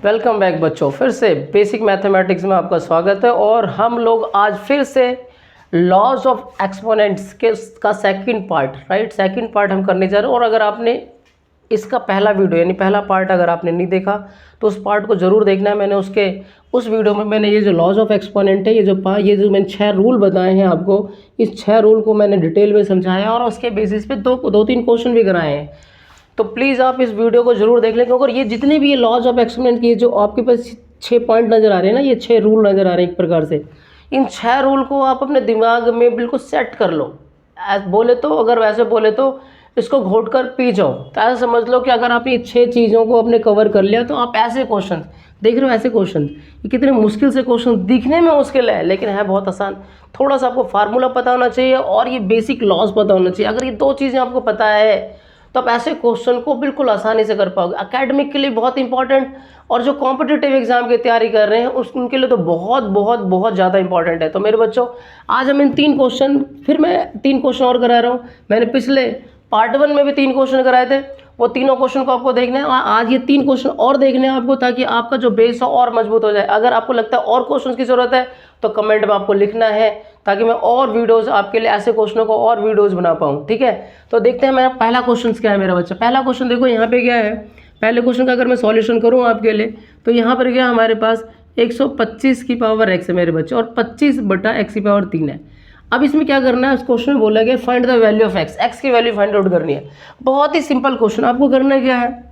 Welcome back बच्चों, फिर से बेसिक मैथमेटिक्स में आपका स्वागत है। और हम लोग आज फिर से लॉज ऑफ एक्सपोनेंट्स का सेकंड पार्ट हम करने जा रहे हैं। और अगर आपने इसका पहला वीडियो यानी पहला पार्ट अगर आपने नहीं देखा तो उस पार्ट को ज़रूर देखना है। मैंने उस वीडियो में मैंने ये जो लॉज ऑफ एक्सपोनेंट है, ये जो मैंने 6 रूल बताए हैं आपको, इस 6 रूल को मैंने डिटेल में समझाया और उसके बेसिस पे दो तीन क्वेश्चन भी कराए हैं। तो प्लीज़ आप इस वीडियो को ज़रूर देख लें, क्योंकि ये जितने भी ये लॉज ऑफ एक्सपेरिमेंट की जो आपके पास 6 पॉइंट नज़र आ रहे हैं ना, ये 6 रूल नज़र आ रहे हैं एक प्रकार से, इन 6 रूल को आप अपने दिमाग में बिल्कुल सेट कर लो। अगर वैसे बोले तो इसको घोट कर पी जाओ। तो ऐसा समझ लो कि अगर आप ये 6 चीज़ों को आपने कवर कर लिया तो आप ऐसे क्वेश्चन देख रहे हो, ऐसे क्वेश्चन ये कितने मुश्किल से क्वेश्चन, दिखने में मुश्किल है लेकिन है बहुत आसान। थोड़ा सा आपको फार्मूला पता होना चाहिए और ये बेसिक लॉज पता होना चाहिए। अगर ये 2 चीज़ें आपको पता है तो आप ऐसे क्वेश्चन को बिल्कुल आसानी से कर पाओगे। एकेडमिक के लिए बहुत इंपॉर्टेंट, और जो कॉम्पिटिटिव एग्जाम की तैयारी कर रहे हैं उनके लिए तो बहुत बहुत बहुत ज़्यादा इंपॉर्टेंट है। तो मेरे बच्चों, आज हम इन 3 क्वेश्चन, फिर मैं 3 क्वेश्चन और करा रहा हूँ। मैंने पिछले पार्ट 1 में भी 3 क्वेश्चन कराए थे, वो तीनों क्वेश्चन को आपको देखना है। आज ये 3 क्वेश्चन और देखने हैं आपको, ताकि आपका जो बेस हो और मजबूत हो जाए। अगर आपको लगता है और क्वेश्चन की ज़रूरत है तो कमेंट में आपको लिखना है, ताकि मैं और वीडियोस आपके लिए, ऐसे क्वेश्चनों को और वीडियोस बना पाऊँ। ठीक है, तो देखते हैं मेरा पहला क्वेश्चन क्या है मेरा बच्चा। पहला क्वेश्चन देखो यहाँ पे क्या है। पहले क्वेश्चन का अगर मैं सॉल्यूशन करूँ आपके लिए, तो यहाँ पर क्या हमारे पास 125 की पावर x है मेरे बच्चे, और 25/x की पावर 3 है। अब इसमें क्या करना है, इस क्वेश्चन में बोला गया find the value of x की वैल्यू फाइंड आउट करनी है। बहुत ही सिंपल क्वेश्चन, आपको करना क्या है,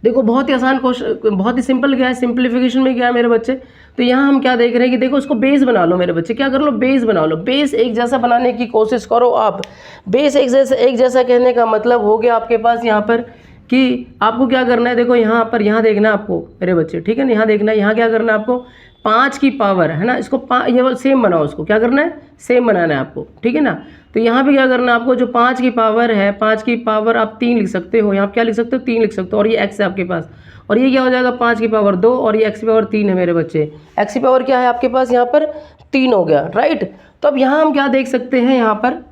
देखो बहुत ही आसान क्वेश्चन, बहुत ही सिंपल क्या है, सिंप्लीफिकेशन में क्या है मेरे बच्चे। तो यहाँ हम क्या देख रहे हैं कि देखो इसको बेस बना लो मेरे बच्चे। क्या कर लो, बेस बना लो। बेस एक जैसा बनाने की कोशिश करो आप। बेस एक जैसा कहने का मतलब हो गया आपके पास यहाँ पर कि आपको क्या करना है, देखो यहाँ देखना है आपको मेरे बच्चे, ठीक है ना। यहाँ देखना है, यहाँ क्या करना है आपको, 5 की पावर है ना, इसको ये सेम बनाओ, उसको क्या करना है, सेम बनाना है आपको, ठीक है ना। तो यहाँ पे क्या करना है आपको, जो 5 की पावर है, 5 की पावर आप 3 लिख सकते हो, यहाँ क्या लिख सकते हो, 3 लिख सकते हो। और ये x है आपके पास, और ये क्या हो जाएगा, 5 की पावर 2, और ये x की पावर 3 है मेरे बच्चे। x की पावर क्या है आपके पास, यहाँ पर 3 हो गया, राइट। तो अब यहाँ हम क्या देख सकते हैं, यहाँ पर,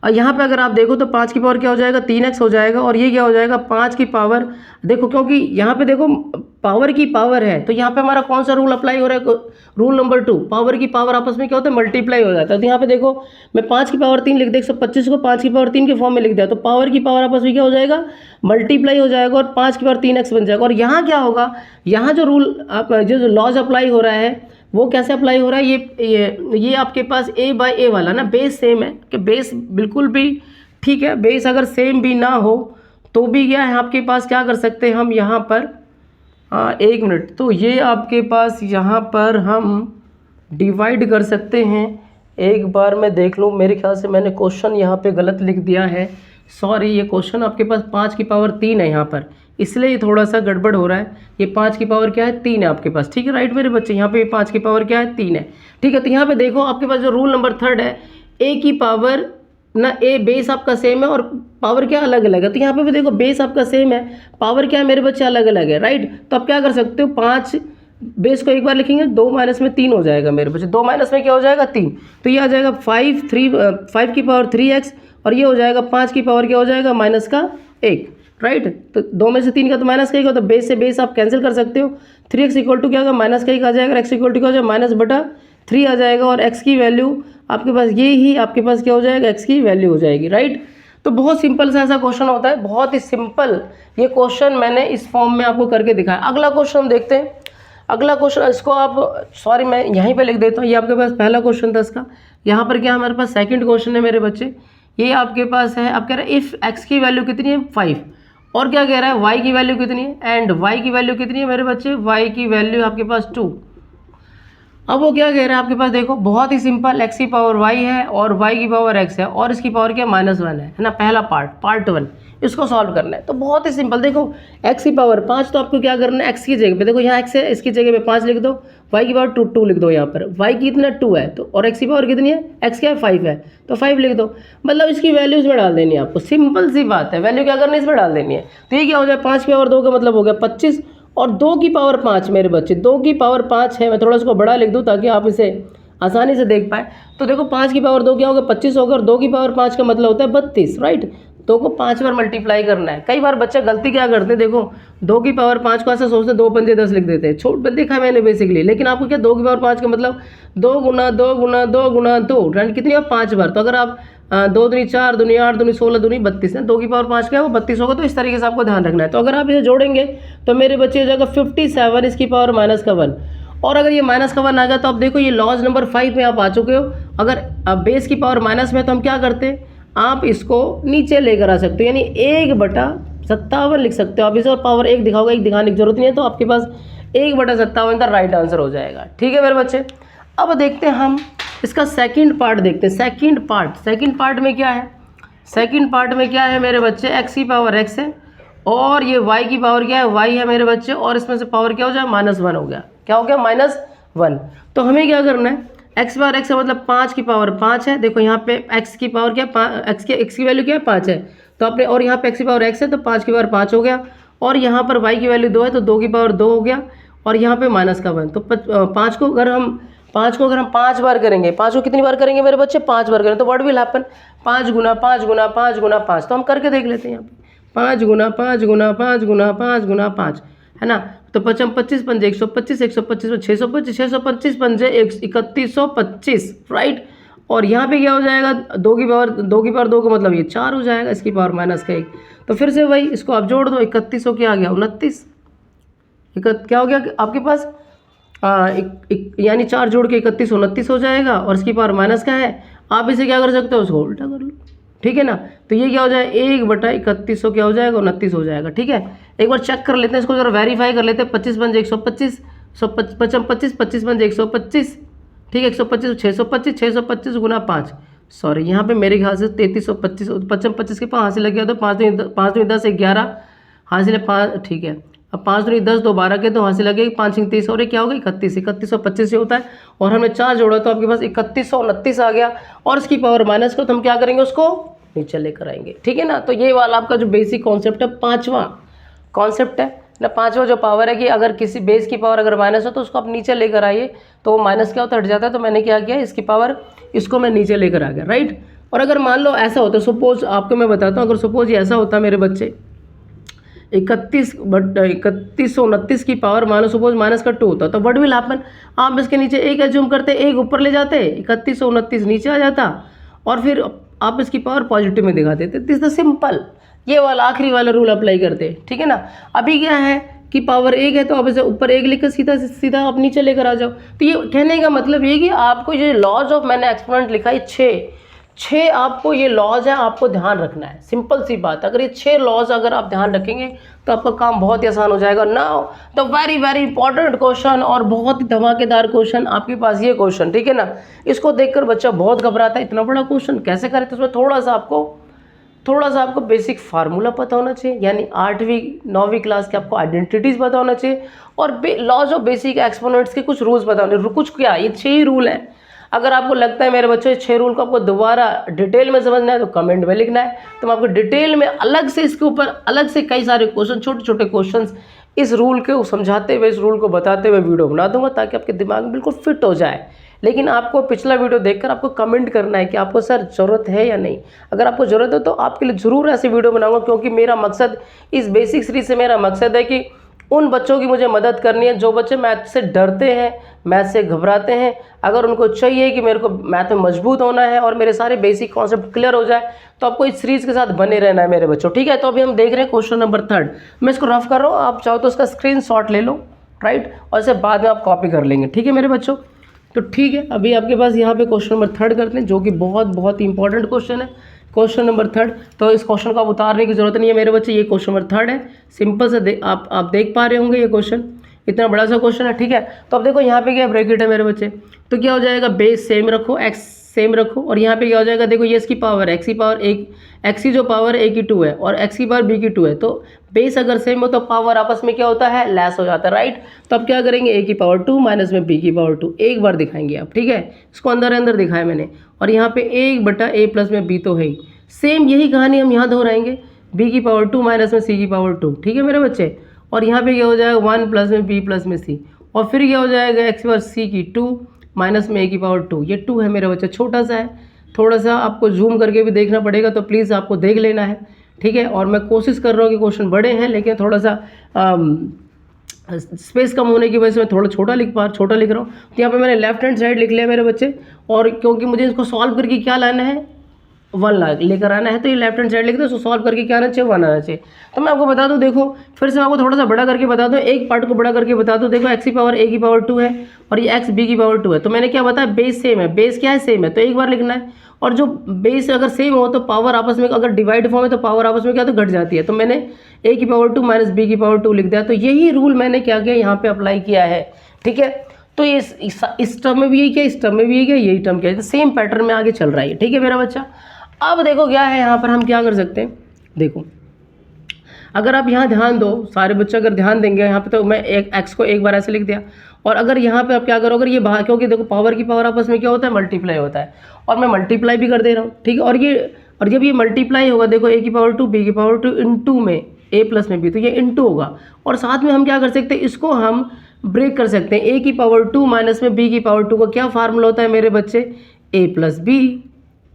और यहाँ पे अगर आप देखो तो 5 की पावर क्या हो जाएगा, 3x हो जाएगा। और ये क्या हो जाएगा, 5 की पावर, देखो क्योंकि यहाँ पे देखो पावर की पावर है, तो यहाँ पे हमारा कौन सा रूल अप्लाई हो रहा है, रूल नंबर 2। पावर की पावर आपस में क्या होता है, मल्टीप्लाई हो जाता है। तो यहाँ पे देखो मैं 5 की पावर 3 लिख दे, 125 को 5 की पावर 3 के फॉर्म में लिख दिया, तो पावर की पावर आपस में क्या हो जाएगा, मल्टीप्लाई हो जाएगा, और 5 की पावर 3x बन जाएगा। और यहाँ क्या होगा, यहाँ जो रूल जो लॉज अप्लाई हो रहा है वो कैसे अप्लाई हो रहा है, ये आपके पास a/a वाला ना, बेस सेम है कि बेस बिल्कुल भी ठीक है। बेस अगर सेम भी ना हो तो भी क्या है आपके पास, क्या कर सकते हैं हम यहाँ पर, 1 मिनट, तो ये आपके पास यहाँ पर हम डिवाइड कर सकते हैं। एक बार मैं देख लूँ, मेरे ख्याल से मैंने क्वेश्चन यहाँ पे गलत लिख दिया है, सॉरी। ये क्वेश्चन आपके पास 5 की पावर 3 है यहाँ पर, इसलिए ये थोड़ा सा गड़बड़ हो रहा है। ये 5 की पावर क्या है, 3 है आपके पास, ठीक है, राइट मेरे बच्चे। यहाँ पे 5 की पावर क्या है, 3 है, ठीक है। तो यहाँ पे देखो आपके पास जो रूल नंबर 3 है, a की पावर ना, a बेस आपका सेम है और पावर क्या अलग अलग है। तो यहाँ पे भी देखो बेस आपका सेम है, पावर क्या है मेरे बच्चे, अलग अलग है, राइट। तो आप क्या कर सकते हो, 5 बेस को एक बार लिखेंगे, 2 माइनस में 3 हो जाएगा मेरे बच्चे, 2 माइनस में क्या हो जाएगा, 3। तो ये आ जाएगा 5 की पावर 3x, और ये हो जाएगा 5 की पावर क्या हो जाएगा, -1, राइट। तो 2 में से 3 का तो -1 होता है, बेस से बेस आप कैंसिल कर सकते हो। 3x इक्वल टू क्या होगा, -1 आ जाएगा, x इक्वल टू क्या हो जाएगा, -3 आ जाएगा, और x की वैल्यू आपके पास ये ही आपके पास क्या हो जाएगा, x की वैल्यू हो जाएगी, राइट। तो बहुत सिंपल सा ऐसा क्वेश्चन होता है, बहुत ही सिंपल। ये क्वेश्चन मैंने इस फॉर्म में आपको करके दिखाया। अगला क्वेश्चन हम देखते हैं। अगला क्वेश्चन, इसको आप, सॉरी मैं यहीं पे लिख देता हूँ, ये आपके पास पहला क्वेश्चन था इसका। यहाँ पर क्या हमारे पास सेकंड क्वेश्चन है मेरे बच्चे। ये आपके पास है, आप कह रहे हैं इफ़ x की वैल्यू कितनी है, 5, और क्या कह रहा है, y की वैल्यू कितनी है, एंड y की वैल्यू कितनी है मेरे बच्चे, y की वैल्यू आपके पास 2। अब वो क्या कह रहा है आपके पास, देखो बहुत ही सिंपल, x की पावर y है और y की पावर x है, और इसकी पावर क्या, -1 है ना। पहला पार्ट 1 इसको सॉल्व करना है। तो बहुत ही सिंपल, देखो x की पावर 5, तो आपको क्या करना है, x की जगह पे देखो, यहाँ x है, इसकी जगह पे 5 लिख दो, y की पावर 2 लिख दो यहाँ पर। y की इतना 2 है, तो और x की पावर कितनी है, x क्या है, 5 है, तो 5 लिख दो। मतलब इसकी वैल्यू इसमें डाल देनी है आपको, सिंपल सी बात है। वैल्यू क्या करनी है, इसमें डाल देनी है। तो ये क्या हो जाए, 5 की पावर 2 का मतलब हो गया 25, और 2 की पावर 5 मेरे बच्चे, 2 की पावर 5 है। मैं थोड़ा इसको बड़ा लिख दूँ ताकि आप इसे आसानी से देख पाए। तो देखो 5 की पावर 2 क्या होगा, 25 होगा, और 2 की पावर 5 का मतलब होता है 32, राइट। 2 को 5 बार मल्टीप्लाई करना है। कई बार बच्चे गलती क्या करते हैं, देखो 2 की पावर 5 को ऐसे सोचते 2 पंजे 10 लिख देते हैं, छोट देखा मैंने बेसिकली। लेकिन आपको क्या 2 की पावर 5 का मतलब 2 गुना 2 गुना 2 गुना 2 कितनी बार 5 बार। तो अगर आप 2 दूनी 4 दूनी 8 दूनी 16 दूनी 32 है, 2 की पावर 5 क्या है वो 32 होगा। तो इस तरीके से आपको ध्यान रखना है। तो अगर आप इसे जोड़ेंगे तो मेरे बच्चे हो जाएगा 57 इसकी पावर माइनस का 1। और अगर ये माइनस का 1 आ गया तो आप देखो ये लॉज नंबर 5 में आप आ चुके हो। अगर बेस की पावर माइनस में तो हम क्या करते हैं, आप इसको नीचे लेकर आ सकते हो, यानी 1/57 लिख सकते हो आप इसे। और पावर 1 दिखाओगे, 1 दिखाने की जरूरत नहीं है, तो आपके पास 1/57 का राइट आंसर हो जाएगा। ठीक है मेरे बच्चे, अब देखते हैं हम इसका सेकंड पार्ट देखते हैं। सेकंड पार्ट में क्या है, सेकंड पार्ट में क्या है मेरे बच्चे, x की पावर x है और ये y की पावर क्या है, y है मेरे बच्चे। और इसमें से पावर क्या हो जाए, -1 हो गया। क्या हो गया, -1। तो हमें क्या करना है, x पावर x है मतलब 5 की पावर 5 है। देखो यहाँ पे x की पावर क्या है, x की वैल्यू क्या है 5 है। तो आपने, और यहाँ पे x की पावर x है तो 5 की पावर 5 हो गया। और यहाँ पर y की वैल्यू 2 है तो 2 की पावर 2 हो गया। और यहाँ पे माइनस का 1। तो 5 को अगर हम 5 बार करेंगे, 5 को कितनी बार करेंगे मेरे बच्चे, 5 बार करें तो व्हाट विल हैपन, 5 गुना 5 गुना 5 गुना 5। तो हम करके देख लेते हैं यहाँ पे 5 गुना 5 गुना 5 गुना 5 गुना 5 है ना। तो 25 पंजे 125, 125 625, 625 पंजे 3125 राइट। और यहाँ पे क्या हो जाएगा, 2 की पावर 2 का मतलब ये 4 हो जाएगा, इसकी पावर माइनस का 1। तो फिर से वही, इसको आप जोड़ दो, 3100 क्या आ गया 29। क्या हो गया आपके पास, यानी 4 जोड़ के 3129 हो जाएगा। और इसकी पावर माइनस का है, आप इसे क्या कर सकते हो, उसको उल्टा कर लो। ठीक है ना। तो ये क्या हो जाए 1/3100 क्या हो जाएगा, 29 हो जाएगा। ठीक है, एक बार चेक कर लेते हैं इसको, जरा वेरीफाई कर लेते हैं। 25 पंजे 125, 25 25 पंजे 125, ठीक है 125 625, 625 गुना 5, सॉरी यहाँ पे मेरे ख्याल से 3325, 25 के 5 हासिल लग गया तो 5 दूनी 10 11 हासिल है 5, ठीक है। अब 5 दूनी 10 2 12 के तो हासिल लगे 5 30 और क्या हो गई 31, 3125 से होता है। और हमने 4 जोड़ा तो आपके पास 3129 आ गया। और इसकी पावर माइनस को तो हम क्या करेंगे, उसको नीचे लेकर आएंगे। ठीक है ना। तो ये वाला आपका जो बेसिक कॉन्सेप्ट है, 5वां कॉन्सेप्ट है ना, 5वां जो पावर है कि अगर किसी बेस की पावर अगर माइनस हो तो उसको आप नीचे लेकर आइए, तो वो माइनस क्या होता है, हट जाता है। तो मैंने क्या किया, इसकी पावर इसको मैं नीचे लेकर आ गया राइट। और अगर मान लो ऐसा होता, सपोज आपको मैं बताता हूँ, अगर सपोज ये ऐसा होता मेरे बच्चे 3129 की पावर माइनस सपोज माइनस का 2 होता तो व्हाट विल हैपन, आप इसके नीचे 1 एज्यूम करते, 1 ऊपर ले जाते, 3129 नीचे आ जाता और फिर आप इसकी पावर पॉजिटिव में दिखा देते। दिस द सिंपल, ये वाला आखिरी वाला रूल अप्लाई करते। ठीक है ना। अभी क्या है कि पावर 1 है तो आप इसे ऊपर 1 लिखकर सीधा सीधा आप नीचे लेकर आ जाओ। तो ये कहने का मतलब ये कि आपको ये लॉज ऑफ, मैंने एक्सपोनेंट लिखा है 6 आपको ये लॉज है, आपको ध्यान रखना है। सिंपल सी बात, अगर ये 6 लॉज अगर आप ध्यान रखेंगे तो आपका काम बहुत ही आसान हो जाएगा। Now the very very important question, और बहुत ही धमाकेदार क्वेश्चन आपके पास ये क्वेश्चन। ठीक है ना। इसको देखकर बच्चा बहुत घबराता है, इतना बड़ा क्वेश्चन कैसे करें। तो उसमें थोड़ा सा आपको बेसिक फार्मूला पता होना चाहिए, यानी 8वीं 9वीं क्लास के आपको आइडेंटिटीज पता होना चाहिए, और लॉज ऑफ बेसिक एक्सपोनेंट्स के कुछ रूल्स पता होने। कुछ क्या, ये 6 ही रूल है। अगर आपको लगता है मेरे बच्चों ये 6 रूल को आपको दोबारा डिटेल में समझना है तो कमेंट में लिखना है, तो मैं आपको डिटेल में अलग से इसके ऊपर अलग से कई सारे क्वेश्चन, छोटे छोटे क्वेश्चंस इस रूल को समझाते हुए, इस रूल को बताते हुए वीडियो बना दूंगा, ताकि आपके दिमाग में बिल्कुल फिट हो जाए। लेकिन आपको पिछला वीडियो देखकर आपको कमेंट करना है कि आपको सर ज़रूरत है या नहीं। अगर आपको ज़रूरत है तो आपके लिए ज़रूर ऐसी वीडियो बनाऊंगा, क्योंकि मेरा मकसद इस बेसिक सीरीज से, मेरा मकसद है कि उन बच्चों की मुझे मदद करनी है जो बच्चे मैथ से डरते हैं, मैथ से घबराते हैं। अगर उनको चाहिए कि मेरे को मैथ में मजबूत होना है और मेरे सारे बेसिक कॉन्सेप्ट क्लियर हो जाए, तो आपको इस सीरीज़ के साथ बने रहना है मेरे बच्चों। ठीक है। तो अभी हम देख रहे हैं क्वेश्चन नंबर 3। मैं इसको रफ कर रहा हूँ, आप चाहो तो उसका स्क्रीनशॉट ले लो राइट, और इसे बाद में आप कॉपी कर लेंगे। ठीक है मेरे बच्चों। तो ठीक है, अभी आपके पास यहाँ पे क्वेश्चन नंबर 3 करते हैं, जो कि बहुत ही इंपॉर्टेंट क्वेश्चन है। क्वेश्चन नंबर 3, तो इस क्वेश्चन को आप उतारने की जरूरत नहीं है मेरे बच्चे। ये क्वेश्चन नंबर 3 है, सिंपल से आप देख पा रहे होंगे ये क्वेश्चन, इतना बड़ा सा क्वेश्चन है। ठीक है। तो अब देखो यहाँ पे क्या ब्रैकेट है मेरे बच्चे, तो क्या हो जाएगा, बेस सेम रखो, एक्स सेम रखो, और यहाँ पे क्या हो जाएगा, देखो ये इसकी पावर, एक्स की पावर 1, एक्स की जो पावर a की 2 है और एक्स की पावर b की 2 है, तो बेस अगर सेम हो तो पावर आपस में क्या होता है, लेस हो जाता है राइट। तो अब क्या करेंगे, a की पावर 2 माइनस में b की पावर 2, एक बार दिखाएंगे आप। ठीक है, इसको अंदर दिखाया मैंने, और यहाँ पे 1/a प्लस में b तो है ही। सेम यही कहानी हम यहाँ दोहराएंगे, b की पावर 2 माइनस में c की पावर 2। ठीक है मेरे बच्चे। और यहाँ पे क्या हो जाएगा, 1 प्लस में b प्लस में c, और फिर क्या हो जाएगा, x की पावर c की 2 माइनस में a की पावर 2, ये 2 है मेरे बच्चे, छोटा सा है। थोड़ा सा आपको जूम करके भी देखना पड़ेगा, तो प्लीज़ आपको देख लेना है, ठीक है। और मैं कोशिश कर रहा हूँ कि क्वेश्चन बड़े हैं, लेकिन थोड़ा सा स्पेस कम होने की वजह से मैं थोड़ा छोटा लिख रहा हूँ। तो यहाँ पे मैंने लेफ्ट हैंड साइड लिख लिया मेरे बच्चे, और क्योंकि मुझे इसको सॉल्व करके क्या लाना है, 1 लेकर आना है, तो ये लेफ्ट हैंड साइड लिख दो, उसको सॉल्व करके क्या आना चाहिए, 1 आना चाहिए। तो मैं आपको बता दूं, देखो फिर से मैं आपको थोड़ा सा बड़ा करके बता दूं, एक पार्ट को बड़ा करके बता दूं। देखो x की पावर a की पावर 2 है और ये x b की पावर 2 है। तो मैंने क्या बताया, बेस सेम है, बेस क्या है, सेम है, तो एक बार लिखना है। और जो बेस अगर सेम हो तो पावर आपस में, अगर डिवाइड फॉर्म है तो पावर आपस में क्या तो घट जाती है। तो मैंने a की पावर 2 माइनस b की पावर 2 लिख दिया। तो यही रूल मैंने क्या किया, यहाँ पे अप्लाई किया है, ठीक है। तो इस टर्म में भी यही क्या, इस टर्म में भी यही क्या, यही टर्म क्या है, तो सेम पैटर्न में आगे चल रहा है, ठीक है मेरा बच्चा। अब देखो क्या है, यहाँ पर हम क्या कर सकते हैं, देखो अगर आप यहाँ ध्यान दो, सारे बच्चे अगर ध्यान देंगे यहाँ पे, तो मैं एक x को एक बार ऐसे लिख दिया। और अगर यहाँ पे आप क्या करो, अगर ये बाहर, क्योंकि देखो पावर की पावर आपस में क्या होता है, मल्टीप्लाई होता है, और मैं मल्टीप्लाई भी कर दे रहा हूँ, ठीक है। और जब ये मल्टीप्लाई होगा, देखो a की पावर 2 b की पावर 2 इंटू में a प्लस में b, तो ये इंटू होगा। और साथ में हम क्या कर सकते हैं, इसको हम ब्रेक कर सकते हैं। a की पावर 2 माइनस में b की पावर 2 का क्या फार्मूला होता है मेरे बच्चे, a प्लस b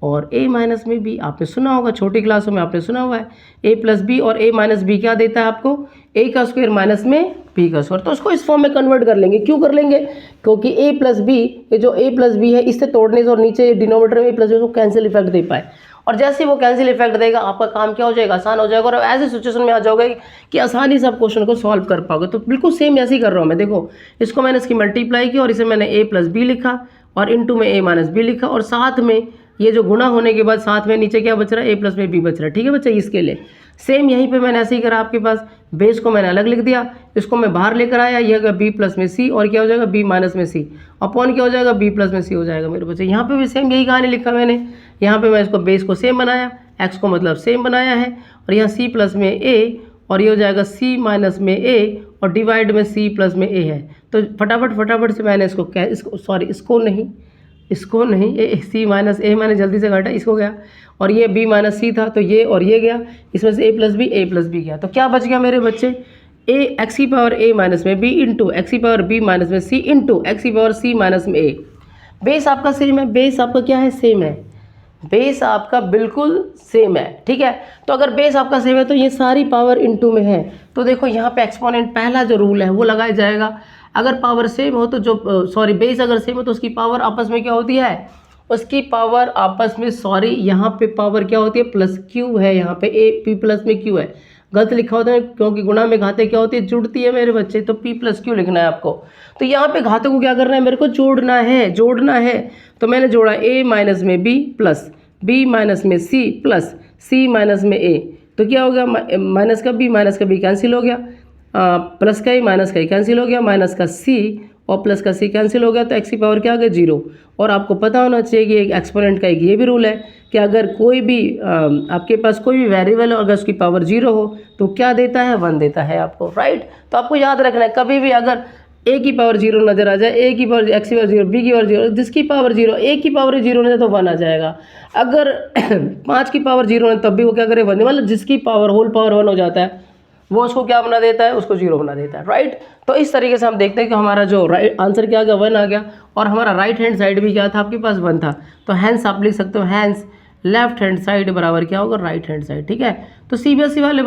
और a माइनस में b। आपने सुना होगा, छोटी क्लासों में आपने सुना हुआ है, a प्लस बी, और a माइनस बी क्या देता है आपको, a का स्क्वायर माइनस में b का स्क्वायर। तो उसको इस फॉर्म में कन्वर्ट कर लेंगे। क्यों कर लेंगे, क्योंकि a प्लस बी, ये जो a प्लस बी है, इससे तोड़ने से और नीचे डिनोमिनेटर में a प्लस बी को कैंसिल इफेक्ट दे पाए। और जैसे ही वो कैंसिल इफेक्ट देगा, आपका काम क्या हो जाएगा, आसान हो जाएगा, और ऐसे सिचुएशन में आ जाओगे कि आसानी से आप क्वेश्चन को सॉल्व कर पाओगे। तो बिल्कुल सेम ऐसे ही कर रहा हूँ मैं। देखो इसको मैंने इसकी मल्टीप्लाई की, और इसे मैंने a प्लस बी लिखा, और इंटू में a माइनस बी लिखा, और साथ में ये जो गुणा होने के बाद साथ में नीचे क्या बच रहा है, a प्लस में b बच रहा है, ठीक है बच्चा। इसके लिए सेम यहीं पे मैंने ऐसे ही करा, आपके पास बेस को मैंने अलग लिख दिया, इसको मैं बाहर लेकर आया, ये होगा b प्लस में c, और क्या हो जाएगा, b माइनस में c, अपॉन क्या हो जाएगा, b प्लस में c हो जाएगा मेरे बच्चे। यहाँ पे भी सेम यही कहानी लिखा मैंने, यहाँ पे मैं इसको बेस को सेम बनाया, x को मतलब सेम बनाया है, और यहाँ c प्लस में a, और ये हो जाएगा c माइनस में a, और डिवाइड में c प्लस में a है। तो फटाफट से मैंने इसको नहीं ए सी माइनस ए मैंने जल्दी से काटा, इसको गया, और ये b माइनस सी था, तो ये और ये गया, इसमें से a प्लस बी गया। तो क्या बच गया मेरे बच्चे, a एक्स की पावर a माइनस में b इंटू एक्स की पावर b माइनस में c इंटू एक्स की पावर c माइनस में a। बेस आपका सेम है, बेस आपका क्या है, सेम है, बेस आपका बिल्कुल सेम है, ठीक है। तो अगर बेस आपका सेम है तो ये सारी पावर इंटू में है। तो देखो यहाँ पे एक्सपोनेंट पहला जो रूल है वो लगाया जाएगा। अगर पावर सेम हो तो बेस अगर सेम हो तो उसकी पावर आपस में क्या होती है, उसकी पावर आपस में, यहाँ पे पावर क्या होती है, प्लस क्यू है, यहाँ पे ए पी प्लस में क्यू है, गलत लिखा होता है क्योंकि गुणा में घाते क्या होती है, जुड़ती है मेरे बच्चे, तो p प्लस क्यू लिखना है आपको। तो यहाँ पे घाते को क्या करना है, मेरे को जोड़ना है। तो मैंने जोड़ा a माइनस में b प्लस b माइनस में c प्लस c माइनस में a। तो क्या हो गया, माइनस का b कैंसिल हो गया, प्लस का a माइनस का a कैंसिल हो गया, माइनस का c और प्लस का c कैंसिल हो गया, तो x की पावर क्या आ गया, 0। और आपको पता होना चाहिए कि एक एक्सपोनेंट का एक ये भी रूल है कि अगर कोई भी आपके पास कोई भी वेरिएबल हो, अगर उसकी पावर 0 हो तो क्या देता है, 1 देता है आपको, राइट। तो आपको याद रखना है, कभी भी अगर a की पावर 0 नज़र आ जाए, a की पावर x की पावर 0, b की पावर 0, जिसकी पावर 0, a की पावर 0 नहीं तो 1 आ जाएगा। अगर 5 की पावर 0 है तब भी वो क्या करे, 1, मतलब जिसकी पावर होल पावर 1 हो जाता है वो उसको क्या बना देता है, उसको 0 बना देता है, राइट। तो इस तरीके से हम देखते हैं कि हमारा जो राइट आंसर क्या आ गया, 1 आ गया, और हमारा राइट हैंड साइड भी क्या था, आपके पास 1 था। तो हैंस आप लिख सकते हो, हैंस लेफ्ट हैंड साइड बराबर क्या होगा, राइट हैंड साइड, ठीक है। तो सीबीएसई वाले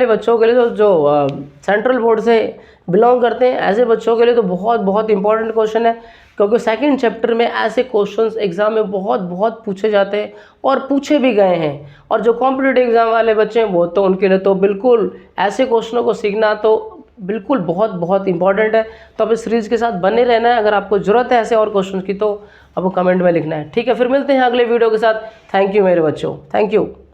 बच्चों के लिए जो सेंट्रल बोर्ड से बिलोंग करते हैं, ऐसे बच्चों के लिए तो बहुत इंपॉर्टेंट क्वेश्चन है, क्योंकि सेकंड चैप्टर में ऐसे क्वेश्चंस एग्जाम में बहुत पूछे जाते हैं और पूछे भी गए हैं। और जो कॉम्पिटिटिव एग्जाम वाले बच्चे हैं वो तो उनके लिए तो बिल्कुल ऐसे क्वेश्चनों को सीखना तो बिल्कुल बहुत इंपॉर्टेंट है। तो आप इस सीरीज़ के साथ बने रहना है। अगर आपको ज़रूरत है ऐसे और क्वेश्चन की तो आपको कमेंट में लिखना है, ठीक है। फिर मिलते हैं अगले वीडियो के साथ। थैंक यू मेरे बच्चों, थैंक यू।